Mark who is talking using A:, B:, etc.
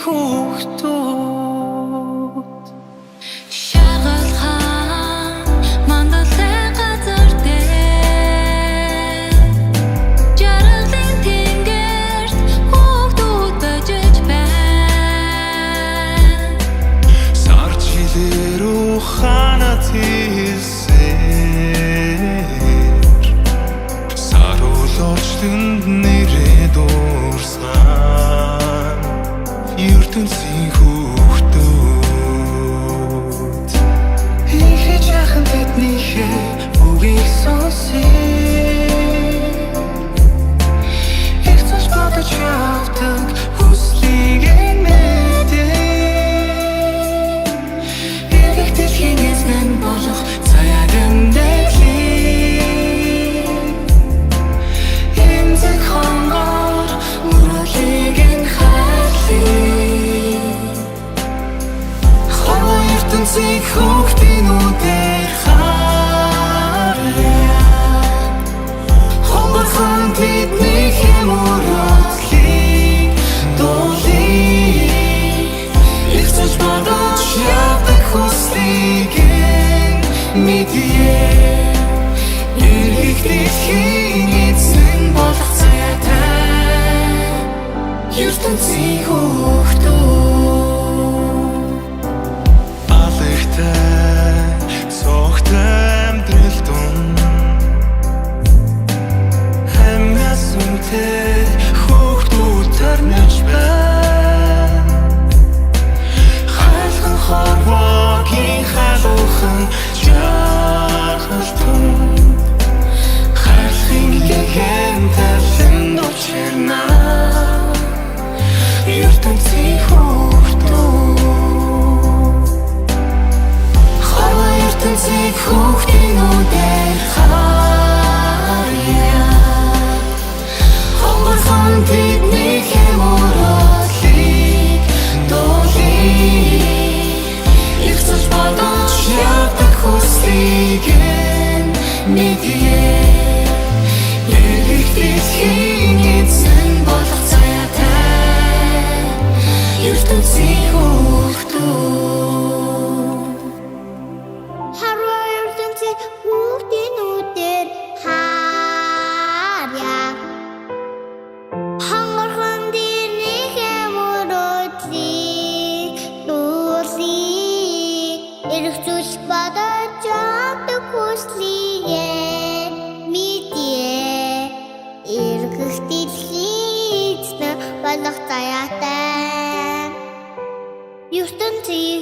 A: хүүхдүүд
B: шаргалхан мандалай газар дээр жаргалын тэнгэрт хүүхдүүд божиж байна.
A: сар жилээр ухаанат хэлсээр сар улоочтонд нэрээ дуурсан ертөнцийн хүүхдүүд ихэж яхан тэднийхээ үгийг сонсъё их цус бодож явдаг хүслийг мэдээ их дэлхийн эзэн болох цаягийн дэглий эмзэг хонгор мөрөлийг хайрлий хорвоо ертөнцийг хүүхдинүүдээр харъя хонгорхон тэднийхээ мөрөлийг дуулъя их цус бодож явдаг хүслийг мэдээ их дэлхийн эзэн болох цаятай ертөнцийн хүүхдүүд алэгтэй цогтой амьдрал дунд хэмээс үнтэй хүүхдүүд төрнөж байна хайлхан хорвоогийн халуухан жаргалтун хайрлахын гэгэн талын дучирна ертөнцийн хүүхдүүд хорвоо ертөнцийн хүүхдинүүдээр харъя хонгорхон тэднийхээ мөрөлийг дуулъя их цус бодож явдаг хүслийг мэдээ их дэлхийн эзэн болох цаятай ертөнцийн хүүхдүүд
C: Харваа ертөнцийн хүүхдинүүдээр харъя хонгорхон тэднийхээ мөрөлийг дуулъя их цус бодож явдаг хүслийг мэдээ их дэлхийн эзэн болох цаятай ертөнцийн